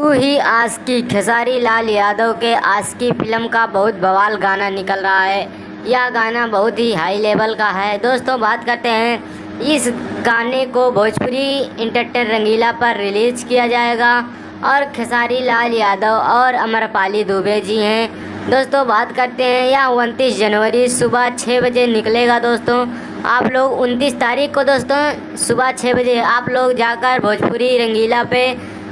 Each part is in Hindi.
बिल्कुल ही आशिकी खेसारी लाल यादव के आशिकी फिल्म का बहुत बवाल गाना निकल रहा है। यह गाना बहुत ही हाई लेवल का है। दोस्तों बात करते हैं, इस गाने को भोजपुरी इंटरटेन रंगीला पर रिलीज किया जाएगा और खेसारी लाल यादव और अमरपाली दुबे जी हैं। दोस्तों बात करते हैं, यह 29 जनवरी सुबह 6 बजे निकलेगा। दोस्तों आप लोग 29 तारीख को दोस्तों सुबह 6 बजे आप लोग जाकर भोजपुरी रंगीला पे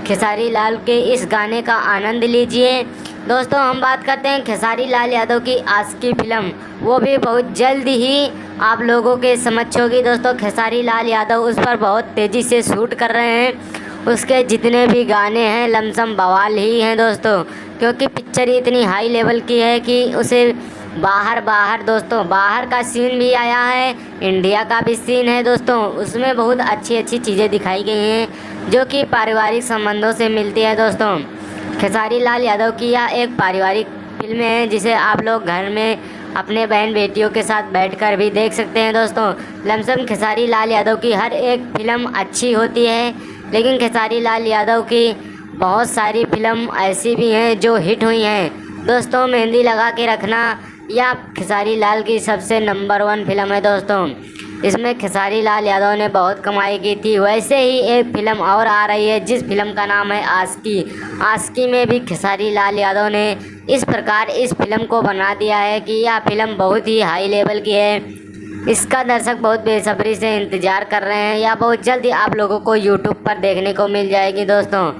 खेसारी लाल के इस गाने का आनंद लीजिए। दोस्तों हम बात करते हैं खेसारी लाल यादव की आशिकी फिल्म, वो भी बहुत जल्द ही आप लोगों के समक्ष होगी। दोस्तों खेसारी लाल यादव उस पर बहुत तेज़ी से शूट कर रहे हैं। उसके जितने भी गाने हैं लमसम बवाल ही हैं दोस्तों, क्योंकि पिक्चर इतनी हाई लेवल की है कि उसे बाहर दोस्तों बाहर का सीन भी आया है, इंडिया का भी सीन है। दोस्तों उसमें बहुत अच्छी चीज़ें दिखाई गई हैं जो कि पारिवारिक संबंधों से मिलती है। दोस्तों खेसारी लाल यादव की यह एक पारिवारिक फिल्म है जिसे आप लोग घर में अपने बहन बेटियों के साथ बैठकर भी देख सकते हैं। दोस्तों लमसम खेसारी लाल यादव की हर एक फिल्म अच्छी होती है, लेकिन खेसारी लाल यादव की बहुत सारी फिल्म ऐसी भी हैं जो हिट हुई हैं। दोस्तों मेहंदी लगा के रखना यह खेसारी लाल की सबसे नंबर 1 फिल्म है। दोस्तों इसमें खेसारी लाल यादव ने बहुत कमाई की थी। वैसे ही एक फिल्म और आ रही है जिस फिल्म का नाम है आशिकी। आशिकी में भी खेसारी लाल यादव ने इस प्रकार इस फिल्म को बना दिया है कि यह फिल्म बहुत ही हाई लेवल की है। इसका दर्शक बहुत बेसब्री से इंतज़ार कर रहे हैं। यह बहुत जल्दी आप लोगों को यूट्यूब पर देखने को मिल जाएगी। दोस्तों